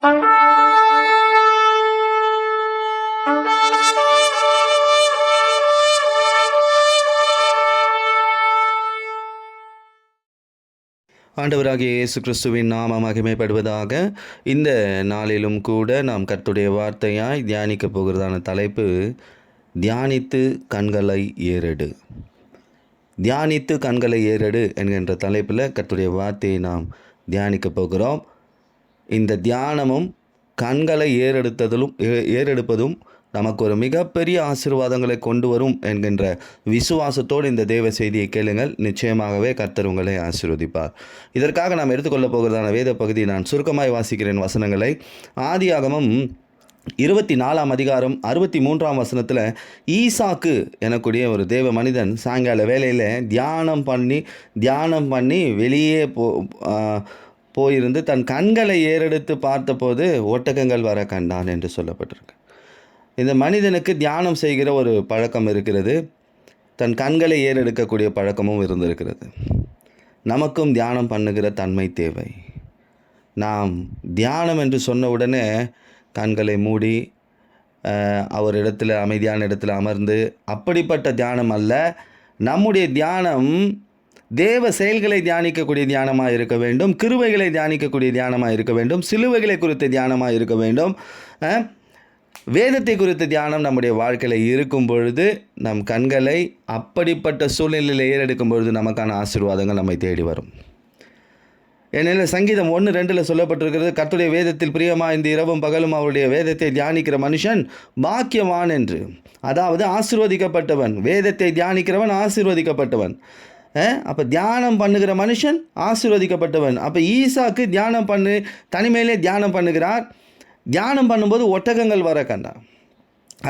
ஆண்டவராகிய இயேசு கிறிஸ்துவின் நாமம் மகிமைப்படுவதாக. இந்த நாளிலும் கூட நாம் கர்த்தருடைய வார்த்தையாய் தியானிக்க போகிறதான தலைப்பு, தியானித்து கண்களை ஏறெடு. தியானித்து கண்களை ஏறெடு என்கின்ற தலைப்பில் கர்த்தருடைய வார்த்தையை நாம் தியானிக்க போகிறோம். இந்த தியானமும் கண்களை ஏறெடுப்பதும் நமக்கு ஒரு மிகப்பெரிய ஆசீர்வாதங்களை கொண்டு வரும் என்கின்ற விசுவாசத்தோடு இந்த தேவ செய்தியை கேளுங்கள். நிச்சயமாகவே கர்த்தர் உங்களை ஆசீர்வதிப்பார். இதற்காக நாம் எடுத்துக்கொள்ளப் போகிறதான வேத பகுதி, நான் சுருக்கமாய் வாசிக்கிறேன் வசனங்களை. ஆதியாகமம் 24ஆம் அதிகாரம் 63ஆம் வசனத்தில், ஈசாக்கு எனக்கூடிய ஒரு தேவ மனிதன் சாயங்கால வேளையில் தியானம் பண்ணி வெளியே போயிருந்து தன் கண்களை ஏறெடுத்து பார்த்தபோது ஒட்டகங்கள் வர கண்டான் என்று சொல்லப்பட்டிருக்கு. இந்த மனிதனுக்கு தியானம் செய்கிற ஒரு பழக்கம் இருக்கிறது, தன் கண்களை ஏறெடுக்கக்கூடிய பழக்கமும் இருந்திருக்கிறது. நமக்கும் தியானம் பண்ணுகிற தன்மை தேவை. நாம் தியானம் என்று சொன்ன உடனே கண்களை மூடி அவர் இடத்துல அமைதியான இடத்துல அமர்ந்து அப்படிப்பட்ட தியானம் அல்ல. நம்முடைய தியானம் தேவ செயல்களை தியானிக்கக்கூடிய தியானமாக இருக்க வேண்டும், கிருபைகளை தியானிக்கக்கூடிய தியானமாக இருக்க வேண்டும், சிலுவைகளை குறித்த தியானமாக இருக்க வேண்டும். வேதத்தை குறித்த தியானம் நம்முடைய வாழ்க்கையில் இருக்கும் பொழுது நம் கண்களை அப்படிப்பட்ட சூழ்நிலையில் ஏறெடுக்கும் பொழுது நமக்கான ஆசீர்வாதங்கள் நம்மை தேடி வரும். ஏனெனில் சங்கீதம் 1:2 சொல்லப்பட்டிருக்கிறது, கர்த்தருடைய வேதத்தில் பிரியமாக இந்த இரவும் பகலும் அவருடைய வேதத்தை தியானிக்கிற மனுஷன் பாக்கியவான் என்று. அதாவது ஆசீர்வதிக்கப்பட்டவன், வேதத்தை தியானிக்கிறவன் ஆசீர்வதிக்கப்பட்டவன். அப்போ தியானம் பண்ணுகிற மனுஷன் ஆசீர்வதிக்கப்பட்டவன். அப்போ ஈசாக்கு தனிமையிலே தியானம் பண்ணுகிறார். தியானம் பண்ணும்போது ஒட்டகங்கள் வர கண்டார்.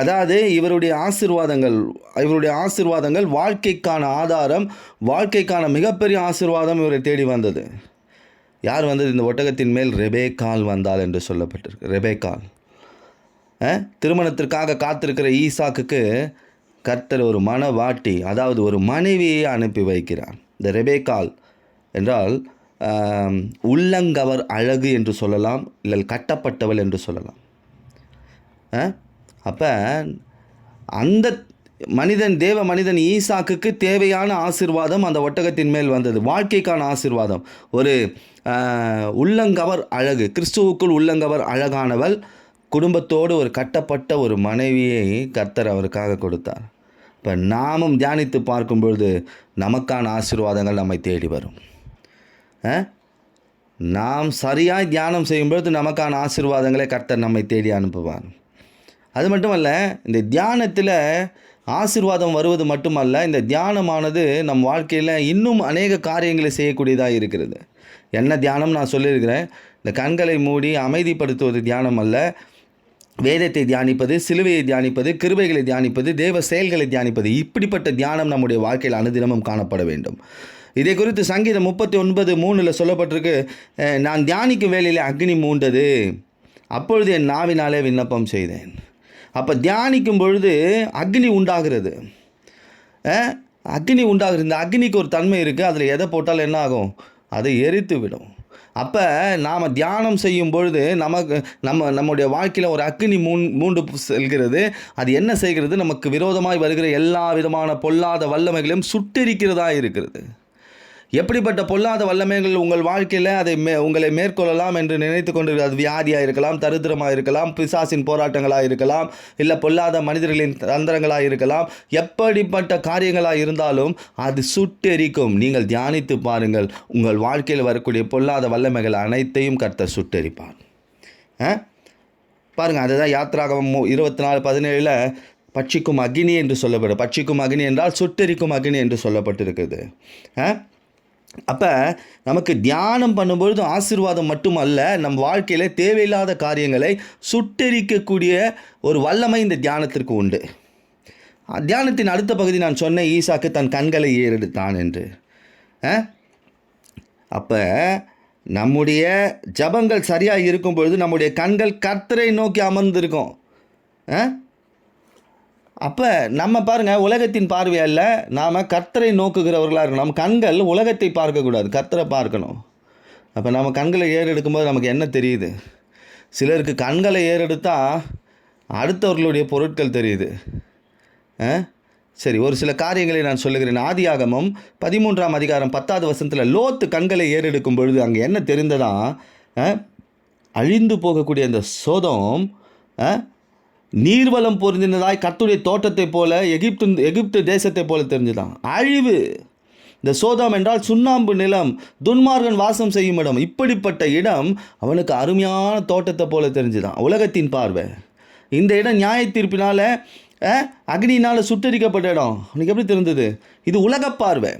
அதாவது இவருடைய ஆசீர்வாதங்கள் வாழ்க்கைக்கான ஆதாரம், வாழ்க்கைக்கான மிகப்பெரிய ஆசீர்வாதம் இவரை தேடி வந்தது. யார் வந்தது? இந்த ஒட்டகத்தின் மேல் ரெபேக்காள் வந்தாள் என்று சொல்லப்பட்டிருக்கு. ரெபேக்காள் திருமணத்திற்காக காத்திருக்கிற ஈசாக்குக்கு கர்த்தர் ஒரு மனவாட்டி, அதாவது ஒரு மனைவியை அனுப்பி வைக்கிறார். இந்த ரெபேக்காள் என்றால் உள்ளங்கவர் அழகு என்று சொல்லலாம், இல்லை கட்டப்பட்டவள் என்று சொல்லலாம். அப்போ அந்த தேவ மனிதன் ஈசாக்குக்கு தேவையான ஆசீர்வாதம் அந்த ஒட்டகத்தின் மேல் வந்தது, வாழ்க்கைக்கான ஆசீர்வாதம். ஒரு உள்ளங்கவர் அழகு, கிறிஸ்துவுக்குள் உள்ளங்கவர் அழகானவள், குடும்பத்தோடு ஒரு கட்டப்பட்ட ஒரு மனைவியை கர்த்தர் அவருக்காக கொடுத்தார். இப்போ நாமும் தியானித்து பார்க்கும் பொழுது நமக்கான ஆசீர்வாதங்கள் நம்மை தேடி வரும். நாம் சரியாய் தியானம் செய்யும்பொழுது நமக்கான ஆசீர்வாதங்களை கர்த்தர் நம்மை தேடி அனுப்புவார். அது மட்டுமல்ல, இந்த தியானத்தில் ஆசீர்வாதம் வருவது மட்டுமல்ல, இந்த தியானமானது நம் வாழ்க்கையில் இன்னும் அநேக காரியங்களை செய்யக்கூடியதாக இருக்கிறது. என்ன தியானம் நான் சொல்லியிருக்கிறேன், இந்த கண்களை மூடி அமைதிப்படுத்துவது தியானம் அல்ல. வேதத்தை தியானிப்பது, சிலுவையை தியானிப்பது, கிருபைகளை தியானிப்பது, தேவ செயல்களை தியானிப்பது, இப்படிப்பட்ட தியானம் நம்முடைய வாழ்க்கையில் அனுதினமும் காணப்பட வேண்டும். இதை குறித்து சங்கீதம் 39:3 சொல்லப்பட்டிருக்கு, நான் தியானிக்கும் வேளையில் அக்னி மூண்டது, அப்பொழுது என் நாவினாலே விண்ணப்பம் செய்தேன். அப்போ தியானிக்கும் பொழுது அக்னி உண்டாகிறது. இந்த அக்னிக்கு ஒரு தன்மை இருக்குது, அதில் எதை போட்டால் என்ன ஆகும்? அதை எரித்து விடும். அப்போ நாம் தியானம் செய்யும் பொழுது நம்முடைய வாழ்க்கையில் ஒரு அக்னி மூண்டு செல்கிறது. அது என்ன செய்கிறது? நமக்கு விரோதமாய் வருகிற எல்லா விதமான பொல்லாத வல்லமைகளையும் சுட்டெரிக்கிறதா இருக்கிறது. எப்படிப்பட்ட பொல்லாத வல்லமைகள் உங்கள் வாழ்க்கையில் உங்களை மேற்கொள்ளலாம் என்று நினைத்து கொண்டு, அது வியாதியாக இருக்கலாம், தரித்திரமாக இருக்கலாம், பிசாசின் போராட்டங்களாக இருக்கலாம், இல்லை பொல்லாத மனிதர்களின் தந்திரங்களாக இருக்கலாம், எப்படிப்பட்ட காரியங்களாக இருந்தாலும் அது சுட்டெரிக்கும். நீங்கள் தியானித்து பாருங்கள், உங்கள் வாழ்க்கையில் வரக்கூடிய பொல்லாத வல்லமைகள் அனைத்தையும் கர்த்தர் சுட்டெரிப்பார். பாருங்கள், அதுதான் யாத்திராகமம் 24:17 பட்சிக்கும் அக்னி என்று சொல்லப்படும். பட்சிக்கும் அக்னி என்றால் சுட்டெரிக்கும் அக்னி என்று சொல்லப்பட்டிருக்குது. அப்போ நமக்கு தியானம் பண்ணும்பொழுது ஆசீர்வாதம் மட்டுமல்ல, நம் வாழ்க்கையில் தேவையில்லாத காரியங்களை சுட்டெரிக்கக்கூடிய ஒரு வல்லமை இந்த தியானத்திற்கு உண்டு. தியானத்தின் அடுத்த பகுதி நான் சொன்னேன், ஈசாக்கு தன் கண்களை ஏறெடுத்தான் என்று. அப்போ நம்முடைய ஜபங்கள் சரியாக இருக்கும் பொழுது நம்முடைய கண்கள் கர்த்தரை நோக்கி அமர்ந்திருக்கும். அப்போ நம்ம பாருங்கள், உலகத்தின் பார்வையல்ல, நாம் கர்த்தரை நோக்குகிறவர்களாக இருக்கணும். நம்ம கண்கள் உலகத்தை பார்க்கக்கூடாது, கர்த்தரை பார்க்கணும். அப்போ நம்ம கண்களை ஏறெடுக்கும்போது நமக்கு என்ன தெரியுது? சிலருக்கு கண்களை ஏறெடுத்தால் அடுத்தவர்களுடைய பொருட்கள் தெரியுது. சரி, ஒரு சில காரியங்களை நான் சொல்லுகிறேன். ஆதியாகமம் 13ஆம் அதிகாரம் 10வது வசனத்தில் லோத்து கண்களை ஏறெடுக்கும் பொழுது அங்கே என்ன தெரிந்ததா, அழிந்து போகக்கூடிய அந்த சோதோம் நீர்வளம் பொருந்தினதாய் கர்த்தருடைய தோட்டத்தை போல எகிப்து தேசத்தை போல தெரிஞ்சுதான். அழிவு. இந்த சோதோம் என்றால் சுண்ணாம்பு நிலம், துன்மார்கன் வாசம் செய்யும் இடம். இப்படிப்பட்ட இடம் அவனுக்கு அருமையான தோட்டத்தை போல தெரிஞ்சுதான். உலகத்தின் பார்வை. இந்த இடம் நியாய தீர்ப்பினால் அக்னியினால் சுட்டரிக்கப்பட்ட இடம். அவனுக்கு எப்படி தெரிந்தது? இது உலக பார்வை.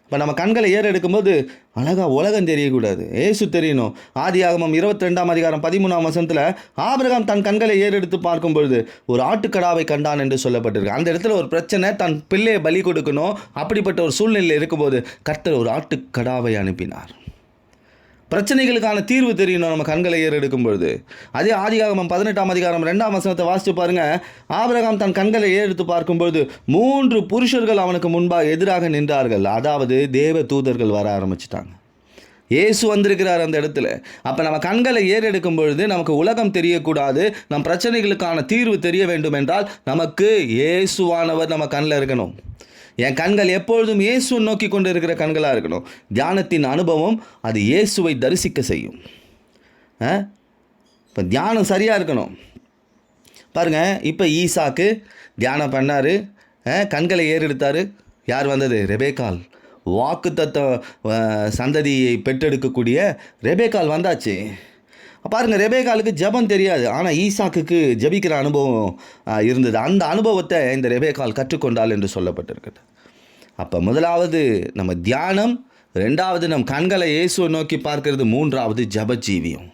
இப்போ நம்ம கண்களை ஏறெடுக்கும்போது அழகாக உலகம் தெரியக்கூடாது, ஏசு தெரியணும். ஆதியாகமம் 22ஆம் அதிகாரம் 13ஆம் வசனத்தில் ஆபிரகாம் தன் கண்களை ஏறெடுத்து பார்க்கும் பொழுது ஒரு ஆட்டுக்கடாவை கண்டான் என்று சொல்லப்பட்டிருக்கு. அந்த இடத்துல ஒரு பிரச்சனை, தன் பிள்ளையை பலி கொடுக்கணும். அப்படிப்பட்ட ஒரு சூழ்நிலையில் இருக்கும்போது கர்த்தர் ஒரு ஆட்டுக்கடாவை அனுப்பினார். பிரச்சனைகளுக்கான தீர்வு தெரியணும் நம்ம கண்களை ஏறெடுக்கும் பொழுது. அதே ஆதியாகமம் 18ஆம் அதிகாரம் 2ஆம் வசனத்தை வாசித்து பாருங்க. ஆபிரகாம் தன் கண்களை ஏறெடுத்து பார்க்கும்பொழுது 3 புருஷர்கள் அவனுக்கு முன்பாக எதிராக நின்றார்கள். அதாவது தேவ தூதர்கள் வர ஆரம்பிச்சிட்டாங்க. இயேசு வந்திருக்கிறார் அந்த இடத்துல. அப்போ நம்ம கண்களை ஏறெடுக்கும் பொழுது நமக்கு உலகம் தெரியக்கூடாது, நம் பிரச்சனைகளுக்கான தீர்வு தெரிய வேண்டும் என்றால் நமக்கு இயேசுவானவர் நம்ம கண்ணில் இருக்கணும். என் கண்கள் எப்பொழுதும் இயேசுவை நோக்கி கொண்டு இருக்கிற கண்களாக இருக்கணும். தியானத்தின் அனுபவம் அது இயேசுவை தரிசிக்க செய்யும். இப்போ தியானம் சரியாக இருக்கணும். பாருங்கள், இப்போ ஈசாக்கு தியானம் பண்ணார், கண்களை ஏறெடுத்தார். யார் வந்தது? ரெபேக்காள். வாக்குத்தத்த சந்ததியை பெற்றெடுக்கக்கூடிய ரெபேக்காள் வந்தாச்சு. பாருங்கள், ரெபேக்காளுக்கு ஜெபம் தெரியாது, ஆனால் ஈசாக்குக்கு ஜெபிக்கிற அனுபவம் இருந்தது. அந்த அனுபவத்தை இந்த ரெபேக்காள் கற்றுக்கொண்டாள் என்று சொல்லப்பட்டிருக்குது. அப்போ முதலாவது நம்ம தியானம், 2வது நம் கண்களை இயேசுவை நோக்கி பார்க்கிறது, 3வது ஜெபஜீவியம்.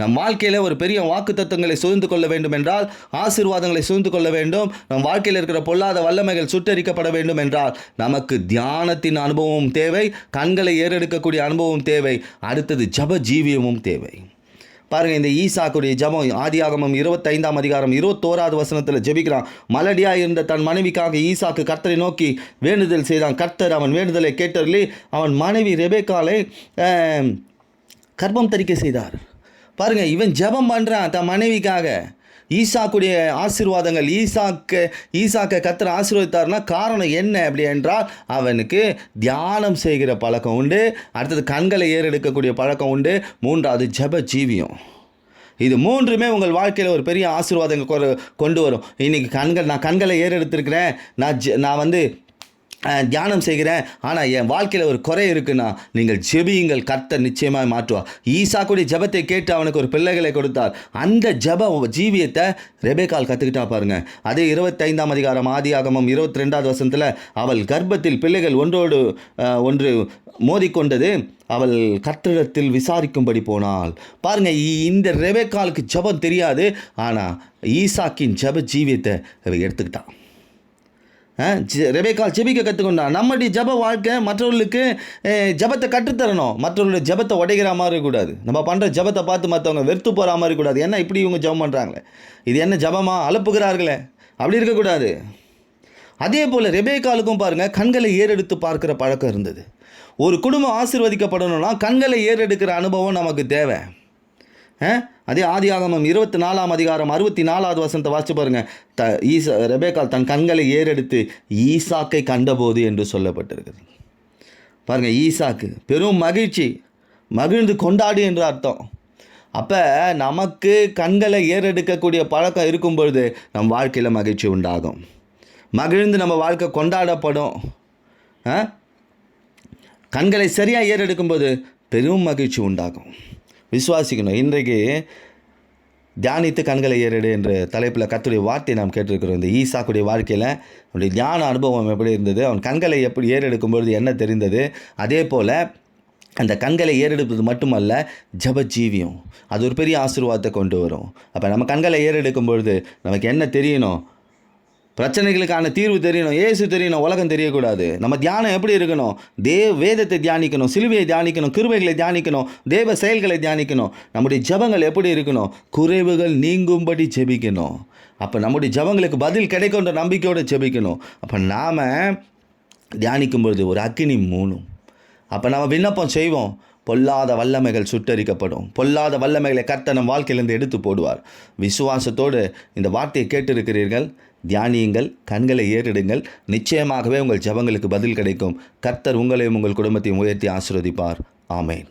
நம் வாழ்க்கையில் ஒரு பெரிய வாக்குத்தத்தங்களை சுதந்து கொள்ள வேண்டும் என்றால், ஆசீர்வாதங்களை சுதந்து கொள்ள வேண்டும், நம் வாழ்க்கையில் இருக்கிற பொல்லாத வல்லமைகள் சுட்டரிக்கப்பட வேண்டும் என்றால் நமக்கு தியானத்தின் அனுபவமும் தேவை, கண்களை ஏறெடுக்கக்கூடிய அனுபவம் தேவை, அடுத்தது ஜெபஜீவியமும் தேவை. பாருங்கள், இந்த ஈசாக்குடைய ஜெபம் ஆதியாகமம் 25ஆம் அதிகாரம் 21வது வசனத்தில் ஜெபிக்கிறான். மலடியாக இருந்த தன் மனைவிக்காக ஈசாக்கு கர்த்தரை நோக்கி வேண்டுதல் செய்தான். கர்த்தர் அவன் வேண்டுதலை கேட்டருளி அவன் மனைவி ரெபேக்காளை கர்ப்பம் தரிக்க செய்தார். பாருங்கள், இவன் ஜெபம் பண்ணுறான் தன் மனைவிக்காக. ஈசாக்குடைய ஆசீர்வாதங்கள், ஈசாக்கை கர்த்தர் ஆசீர்வதித்தார்னா காரணம் என்ன அப்படி என்றால், அவனுக்கு தியானம் செய்கிற பழக்கம் உண்டு, அடுத்தது கண்களை ஏறெடுக்கக்கூடிய பழக்கம் உண்டு, 3வது ஜெப ஜீவியம். இது 3மே உங்கள் வாழ்க்கையில் ஒரு பெரிய ஆசீர்வாதங்கள் கொண்டு வரும். இன்றைக்கி நான் கண்களை ஏறெடுத்திருக்கிறேன், நான் தியானம் செய்கிறேன், ஆனால் என் வாழ்க்கையில் ஒரு குறை இருக்குன்னா நீங்கள் ஜெபியுங்கள், கர்த்தர் நிச்சயமாக மாற்றுவார். ஈசாக்குடைய ஜெபத்தை கேட்டு அவனுக்கு ஒரு பிள்ளைகளை கொடுத்தார். அந்த ஜெப ஜீவியத்தை ரெபேக்காள் கற்றுக்கிட்டா பாருங்கள். அதே 25ஆம் அதிகாரம் ஆதியாகமம் 22வது வசனத்தில் அவள் கர்ப்பத்தில் பிள்ளைகள் ஒன்றோடு ஒன்று மோதிக்கொண்டது, அவள் கர்த்தரிடத்தில் விசாரிக்கும்படி போனாள். பாருங்கள், இந்த ரெபேக்காளுக்கு ஜெபம் தெரியாது, ஆனால் ஈசாக்கின் ஜெப ஜீவியத்தை அவள் எடுத்துக்கிட்டான். ரெபேக்காள் ஜெபிக்க கற்றுக்கொண்டான். நம்முடைய ஜெப வாழ்க்கை மற்றவர்களுக்கு ஜெபத்தை கற்றுத்தரணும். மற்றவர்களுடைய ஜெபத்தை உடைக்கிற மாதிரி இருக்கக்கூடாது. நம்ம பண்ணுற ஜெபத்தை பார்த்து மற்றவங்க வெறுத்து போகிற மாதிரி இருக்கக்கூடாது. என்ன இப்படி இவங்க ஜெபம் பண்ணுறாங்களே, இது என்ன ஜெபமா, அலப்புகிறார்களே, அப்படி இருக்கக்கூடாது. அதே போல் ரெபேக்காளுக்கும் பாருங்கள், கண்களை ஏறெடுத்து பார்க்குற பழக்கம் இருந்தது. ஒரு குடும்பம் ஆசீர்வதிக்கப்படணும்னா கண்களை ஏறெடுக்கிற அனுபவம் நமக்கு தேவை. அதே ஆதியாகமம் 24ஆம் அதிகாரம் 64வது வசனத்தை வாசிச்சு பாருங்கள். ரெபேக்காள் தன் கண்களை ஏறெடுத்து ஈசாக்கை கண்டபோது என்று சொல்லப்பட்டிருக்குது. பாருங்கள், ஈசாக்கு பெரும் மகிழ்ச்சி, மகிழ்ந்து கொண்டாடி என்று அர்த்தம். அப்போ நமக்கு கண்களை ஏறெடுக்கக்கூடிய பழக்கம் இருக்கும் பொழுது நம் வாழ்க்கையில் மகிழ்ச்சி உண்டாகும், மகிழ்ந்து நம்ம வாழ்க்கை கொண்டாடப்படும். கண்களை சரியாக ஏறெடுக்கும்போது பெரும் மகிழ்ச்சி உண்டாகும். விசுவாசிக்கணும். இன்றைக்கு தியானித்து கண்களை ஏறெடு என்ற தலைப்பில் கர்த்தருடைய வார்த்தையை நாம் கேட்டிருக்கிறோம். இந்த ஈசாக்குடைய வாழ்க்கையில் அவனுடைய தியான அனுபவம் எப்படி இருந்தது, அவன் கண்களை எப்படி ஏறெடுக்கும்பொழுது என்ன தெரிந்தது, அதே போல் அந்த கண்களை ஏறெடுப்பது மட்டுமல்ல, ஜெபஜீவியம் அது ஒரு பெரிய ஆசீர்வாதத்தை கொண்டு வரும். அப்போ நம்ம கண்களை ஏறெடுக்கும் பொழுது நமக்கு என்ன தெரியணும்? பிரச்சனைகளுக்கான தீர்வு தெரியணும், இயேசு தெரியணும், உலகம் தெரியக்கூடாது. நம்ம தியானம் எப்படி இருக்கணும்? வேதத்தை தியானிக்கணும், சிலுவையை தியானிக்கணும், கிருபைகளை தியானிக்கணும், தேவ செயல்களை தியானிக்கணும். நம்முடைய ஜெபங்கள் எப்படி இருக்கணும்? குறைவுகள் நீங்கும்படி ஜெபிக்கணும். அப்போ நம்முடைய ஜெபங்களுக்கு பதில் கிடைக்கும்ன்ற நம்பிக்கையோடு ஜெபிக்கணும். அப்போ நாம் தியானிக்கும் பொழுது ஒரு அக்கினி மூணும். அப்போ நம்ம விண்ணப்பம் செய்வோம், பொல்லாத வல்லமைகள் சுட்டரிக்கப்படும். பொல்லாத வல்லமைகளை கர்த்தர் நம் வாழ்க்கையிலிருந்து எடுத்து போடுவார். விசுவாசத்தோடு இந்த வார்த்தையை கேட்டிருக்கிறீர்கள். தியானியுங்கள், கண்களை ஏறிடுங்கள். நிச்சயமாகவே உங்கள் ஜெபங்களுக்கு பதில் கிடைக்கும். கர்த்தர் உங்களையும் உங்கள் குடும்பத்தையும் உயர்த்தி ஆசீர்வதிப்பார். ஆமென்.